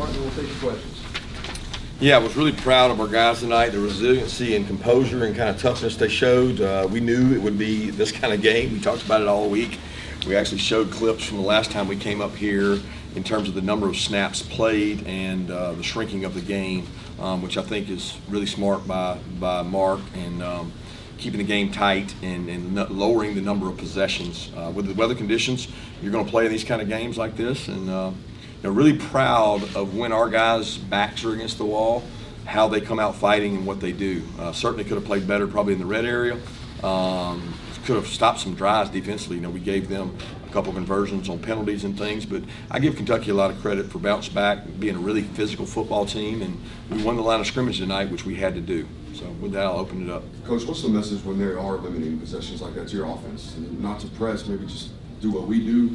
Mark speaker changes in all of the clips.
Speaker 1: Martin, we'll take your questions.
Speaker 2: Yeah, I was really proud of our guys tonight, the resiliency and composure and kind of toughness they showed. We knew it would be this kind of game. We talked about it all week. We actually showed clips from the last time we came up here in terms of the number of snaps played and the shrinking of the game, which I think is really smart by Mark, and keeping the game tight and lowering the number of possessions. With the weather conditions, you're going to play in these kind of games like this, and really proud of when our guys' backs are against the wall, how they come out fighting and what they do. Certainly could have played better probably in the red area. Could have stopped some drives defensively. We gave them a couple conversions on penalties and things, but I give Kentucky a lot of credit for bounce back, being a really physical football team, and we won the line of scrimmage tonight, which we had to do. So with that, I'll open it up.
Speaker 3: Coach, what's the message when they are limiting possessions like that to your offense? Not to press, maybe just do what we do?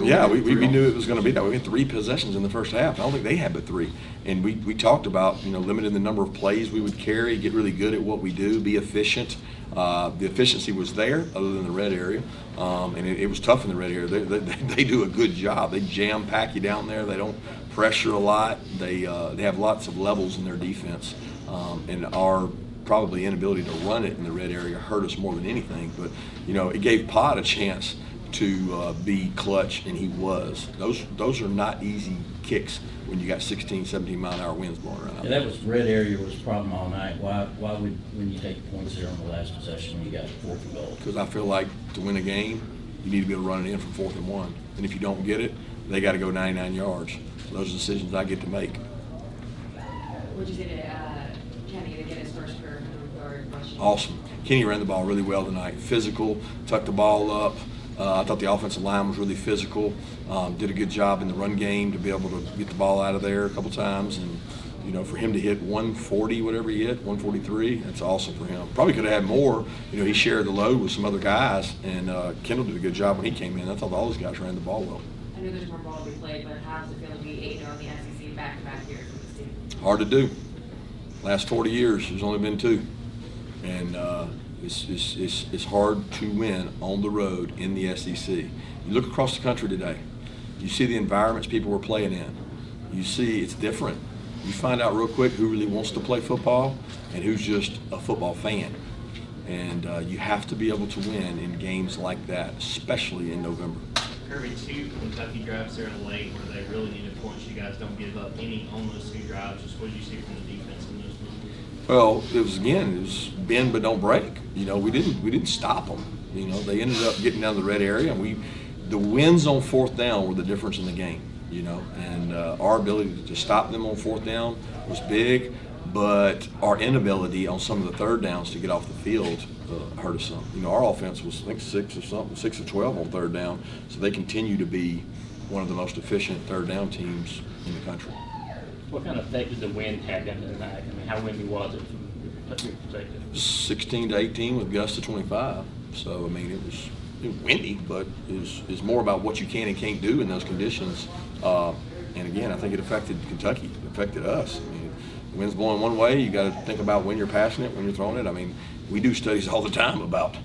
Speaker 2: Yeah, we knew it was going to be that. We had 3 possessions in the first half. I don't think they had but 3. And we talked about, limiting the number of plays we would carry, get really good at what we do, be efficient. The efficiency was there other than the red area. And it was tough in the red area. They do a good job. They jam-pack you down there. They don't pressure a lot. They have lots of levels in their defense. And our probably inability to run it in the red area hurt us more than anything. But, it gave Pod a chance to be clutch, and he was. Those are not easy kicks when you got 16, 17 mile an hour winds blowing around.
Speaker 4: Yeah, that was red area was a problem all night. Why would, when you take points there on the last possession when you got 4th and goal?
Speaker 2: Because I feel like to win a game, you need to be able to run it in from 4th and 1. And if you don't get it, they got to go 99 yards. So those are decisions I get to make.
Speaker 5: Would you say to Kenny to get his first career guard rushing?
Speaker 2: Awesome. Kenny ran the ball really well tonight. Physical, tucked the ball up. I thought the offensive line was really physical. Did a good job in the run game to be able to get the ball out of there a couple times. And, for him to hit 140, whatever he hit, 143, that's awesome for him. Probably could have had more. He shared the load with some other guys, and Kendall did a good job when he came in. I thought all those guys ran the ball well.
Speaker 5: I know there's more ball to be played, but how does it feel to be 8-0 in the SEC back-to-back years with this team?
Speaker 2: Hard to do. Last 40 years, there's only been 2. And it's hard to win on the road in the SEC. You look across the country today, you see the environments people were playing in. You see it's different. You find out real quick who really wants to play football and who's just a football fan. And you have to be able to win in games like that, especially in November.
Speaker 6: Kirby, 2 Kentucky drives there late where they really needed points. You guys don't give up any on those 2 drives. Just what did you see from the defense in those ones?
Speaker 2: Well, it was bend but don't break. We didn't stop them. They ended up getting down the red area, and the wins on 4th down were the difference in the game. And our ability to stop them on 4th down was big, but our inability on some of the 3rd downs to get off the field hurt us some. Our offense was, I think, 6 of 12 on 3rd down, so they continue to be one of the most efficient 3rd down teams in the country.
Speaker 7: What kind of effect did the wind have down there tonight? How windy was it from your perspective?
Speaker 2: 16 to 18 with gusts to 25. So, it was windy, but it's more about what you can and can't do in those conditions. And again, I think it affected Kentucky. It affected us. The wind's blowing one way. You got to think about when you're passing it, when you're throwing it. We do studies all the time about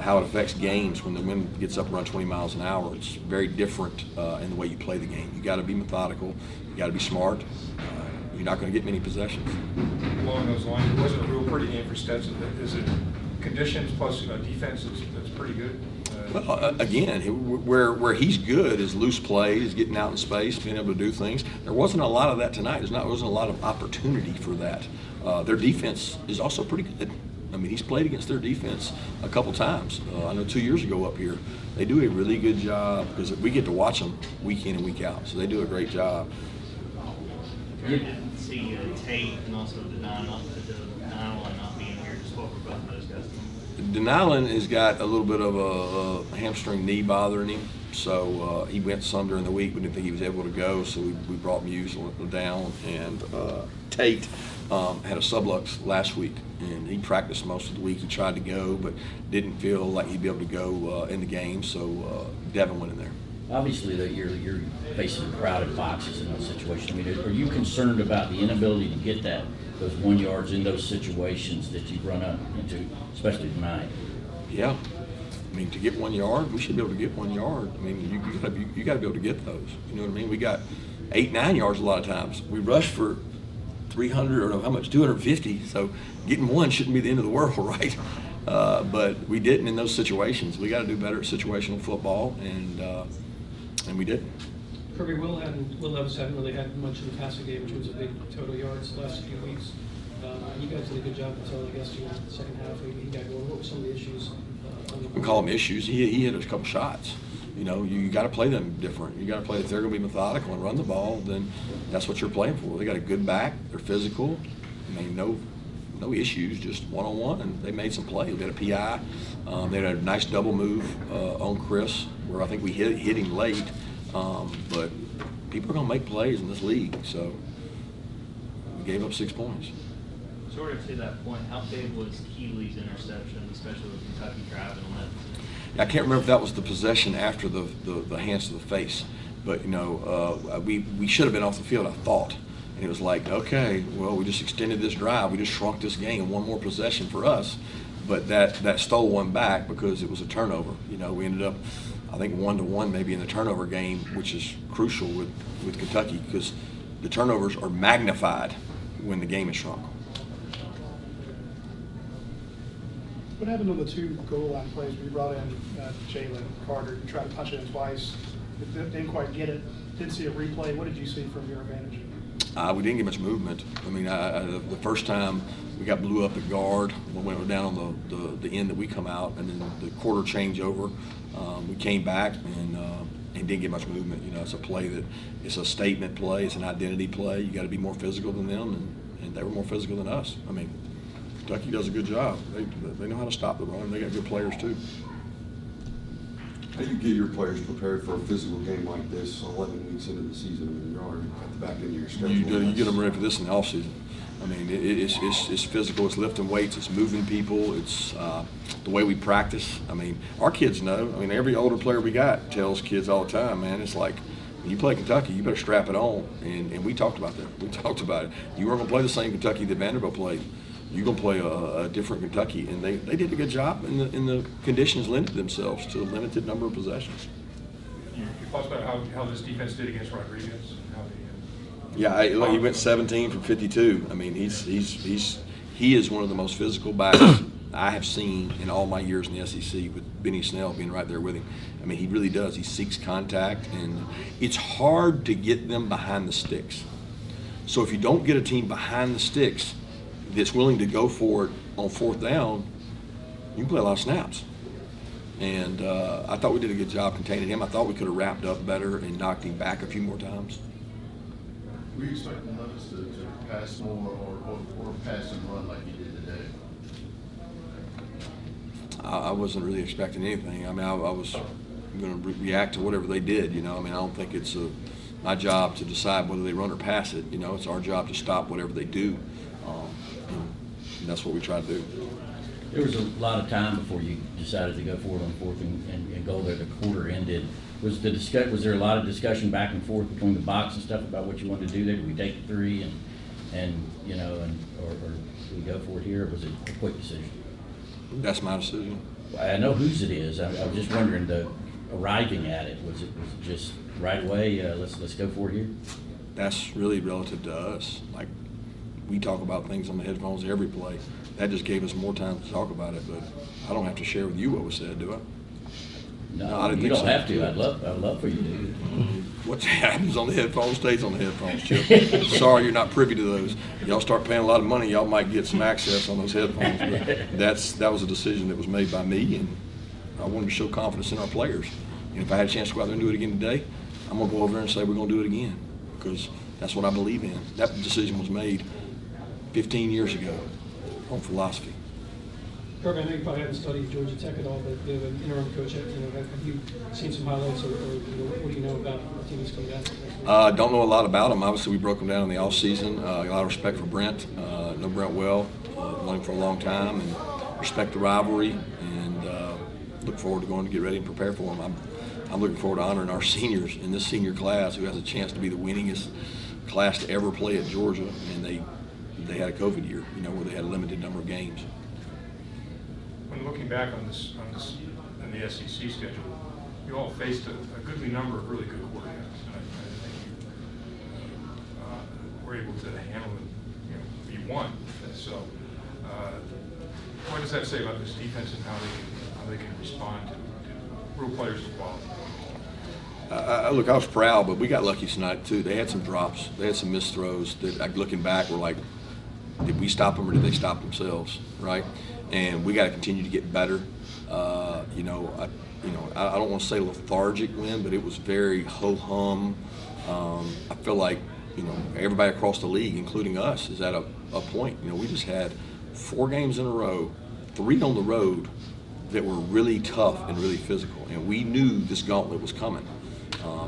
Speaker 2: how it affects games when the wind gets up around 20 miles an hour. It's very different in the way you play the game. You got to be methodical. You got to be smart. You're not going to get many possessions.
Speaker 1: Along those lines, it wasn't a real pretty game for Stetson. Is it conditions plus defense that's pretty good?
Speaker 2: Well, again, where he's good is loose plays, getting out in space, being able to do things. There wasn't a lot of that tonight. There wasn't a lot of opportunity for that. Their defense is also pretty good. He's played against their defense a couple times. I know 2 years ago up here. They do a really good job because we get to watch them week in and week out. So they do a great job.
Speaker 6: You didn't see Tate and also Denylin not being here. Just what were both of those guys doing?
Speaker 2: Denylin has got a little bit of a hamstring knee bothering him. So he went some during the week. We didn't think he was able to go, so we brought Muse down. And Tate had a sublux last week, and he practiced most of the week. He tried to go, but didn't feel like he'd be able to go in the game, so Devin went in there.
Speaker 4: Obviously, you're facing crowded boxes in those situations. Are you concerned about the inability to get those 1 yards in those situations that you run up into, especially tonight?
Speaker 2: Yeah. To get 1 yard, we should be able to get 1 yard. You got to be able to get those. You know what I mean? We got 8, 9 yards a lot of times. We rushed for 300 or how much, 250. So getting one shouldn't be the end of the world, right? But we didn't in those situations. We got to do better at situational football, and we didn't.
Speaker 8: Kirby, Will Levis hadn't really had much in the passing game, which was a big total yards the last few weeks. You guys did a good job until, I guess, the second half. He got going. What were some of the issues?
Speaker 2: We call them issues. He hit a couple shots. You know, you got to play them different. You got to play, if they're going to be methodical and run the ball, then that's what you're playing for. They got a good back. They're physical. I mean, no issues, just one-on-one, and they made some plays. We had a PI. They had a nice double move on Chris, where I think we hit him late. But people are going to make plays in this league, so we gave up 6 points.
Speaker 6: Sort of to that point, how big was Keeley's interception, especially with Kentucky driving on that?
Speaker 2: I can't remember if that was the possession after the hands to the face, but you know, we should have been off the field, I thought. And it was like, okay, well, we just extended this drive, we just shrunk this game, one more possession for us. But that stole one back because it was a turnover. You know, we ended up, I think, 1-1 maybe in the turnover game, which is crucial with Kentucky because the turnovers are magnified when the game is shrunk.
Speaker 9: What happened on the 2 goal line plays where you brought in Jalen Carter? You tried to punch it in twice, didn't quite get it. Didn't see a replay. What did you see from your advantage?
Speaker 2: We didn't get much movement. I mean, the first time we got blew up at guard when we were down on the end that we come out, and then the quarter changeover, we came back and didn't get much movement. You know, it's a play that it's a statement play. It's an identity play. You got to be more physical than them, and they were more physical than us. I mean, Kentucky does a good job. They know how to stop the run. They got good players too.
Speaker 3: How do you get your players prepared for a physical game like this 11 weeks into the season? I mean, you're already at the back end of your schedule.
Speaker 2: You get them ready for this in the offseason. I mean, it's physical. It's lifting weights. It's moving people. It's the way we practice. I mean, our kids know. I mean, every older player we got tells kids all the time, man, it's like, when you play Kentucky, you better strap it on. And we talked about that. We talked about it. You weren't going to play the same Kentucky that Vanderbilt played. You're going to play a different Kentucky, and they did a good job, and the conditions lended themselves to a limited number of possessions.
Speaker 1: You talked about how this defense did against Rodriguez.
Speaker 2: Yeah, he went 17 from 52. I mean, he is one of the most physical backs I have seen in all my years in the SEC, with Benny Snell being right there with him. I mean, he really does. He seeks contact, and it's hard to get them behind the sticks. So if you don't get a team behind the sticks that's willing to go for it on 4th down, you can play a lot of snaps. And I thought we did a good job containing him. I thought we could have wrapped up better and knocked him back a few more times.
Speaker 10: Were you expecting Levis to pass more or pass and run like he did today?
Speaker 2: I wasn't really expecting anything. I mean, I was going to react to whatever they did, you know. I mean, I don't think it's my job to decide whether they run or pass it. You know, it's our job to stop whatever they do. And that's what we try to do.
Speaker 4: There was a lot of time before you decided to go forward on 4th and goal there. The quarter ended. Was there a lot of discussion back and forth between the box and stuff about what you wanted to do there? Did we take the 3 and you know, or do we go for it here, or was it a quick decision?
Speaker 2: That's my decision.
Speaker 4: I know whose it is. I was just wondering, arriving at it, was it just right away, let's go for it here?
Speaker 2: That's really relative to us. Like, we talk about things on the headphones every play. That just gave us more time to talk about it, but I don't have to share with you what was said, do I?
Speaker 4: No,
Speaker 2: I didn't
Speaker 4: you
Speaker 2: think
Speaker 4: don't
Speaker 2: so.
Speaker 4: have to. I'd love for you to.
Speaker 2: What happens on the headphones stays on the headphones, Chip. Sorry you're not privy to those. Y'all start paying a lot of money, y'all might get some access on those headphones. But that was a decision that was made by me, and I wanted to show confidence in our players. And if I had a chance to go out there and do it again today, I'm going to go over there and say we're going to do it again, because that's what I believe in. That decision was made 15 years ago on philosophy.
Speaker 8: Kirby, I know you probably haven't studied Georgia Tech at all, but you have an interim coach. You know, have you seen some highlights, or what do you know about the team that's coming down?
Speaker 2: Don't know a lot about them. Obviously, we broke them down in the offseason. A lot of respect for Brent. Know Brent well, known him for a long time, and respect the rivalry, and look forward to going to get ready and prepare for him. I'm looking forward to honoring our seniors in this senior class, who has a chance to be the winningest class to ever play at Georgia, and they had a COVID year, you know, where they had a limited number of games.
Speaker 1: When looking back on this in the SEC schedule, you all faced a goodly number of really good quarterbacks. I think were able to handle it, you won. So what does that say about this defense and how they can respond to real players of quality?
Speaker 2: Look, I was proud, but we got lucky tonight too. They had some drops, they had some missed throws that, looking back, were like, did we stop them or did they stop themselves, right? And we got to continue to get better. I don't want to say lethargic win, but it was very ho-hum. I feel like, everybody across the league, including us, is at a point. We just had 4 games in a row, 3 on the road, that were really tough and really physical. And we knew this gauntlet was coming.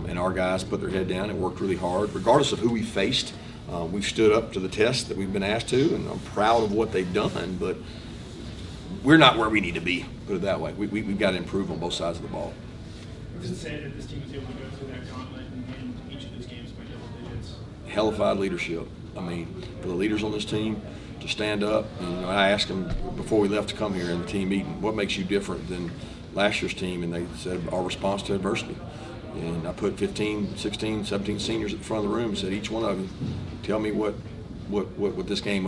Speaker 2: And our guys put their head down and worked really hard. Regardless of who we faced, we've stood up to the test that we've been asked to, and I'm proud of what they've done, but we're not where we need to be, put it that way. We've got to improve on both sides of the ball.
Speaker 11: Does it say that this team was able to go through that gauntlet and win each of those games by double digits?
Speaker 2: Hellified leadership. I mean, for the leaders on this team to stand up, and I asked them before we left to come here in the team meeting, what makes you different than last year's team? And they said, our response to adversity. And I put 15, 16, 17 seniors at the front of the room and said, each one of you, tell me what this game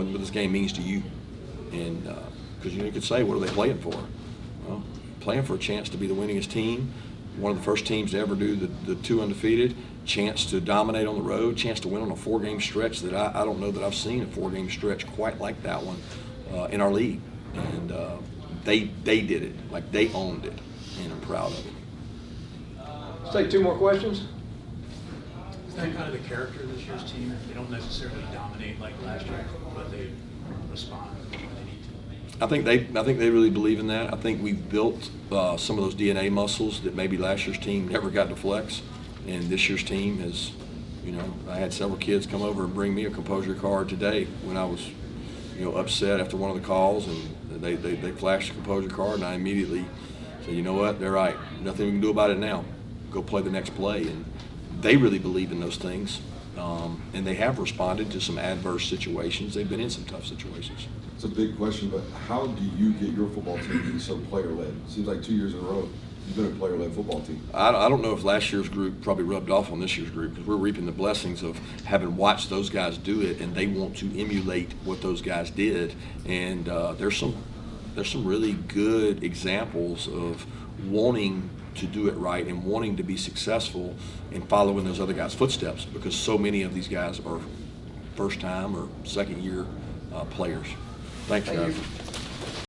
Speaker 2: means to you. And because you could say, what are they playing for? Well, playing for a chance to be the winningest team, one of the first teams to ever do the 2 undefeated, chance to dominate on the road, chance to win on a 4-game stretch that I don't know that I've seen a 4-game stretch quite like that one in our league. And they did it, like they owned it, and I'm proud of it.
Speaker 12: Let's take 2 more questions.
Speaker 13: Is that kind of the character of this year's team? They don't necessarily dominate like last year, but they respond when they need to.
Speaker 2: I think they really believe in that. I think we've built some of those DNA muscles that maybe last year's team never got to flex, and this year's team has. I had several kids come over and bring me a composure card today when I was, upset after one of the calls, and they flashed a composure card, and I immediately said, you know what, they're right. Nothing we can do about it now. Go play the next play, and they really believe in those things, and they have responded to some adverse situations. They've been in some tough situations.
Speaker 3: It's a big question, but how do you get your football team to be so player-led? Seems like 2 years in a row you've been a player-led football team.
Speaker 2: I don't know if last year's group probably rubbed off on this year's group, because we're reaping the blessings of having watched those guys do it, and they want to emulate what those guys did. And there's some really good examples of wanting to do it right and wanting to be successful and following those other guys' footsteps, because so many of these guys are first-time or second-year players. Thanks, guys.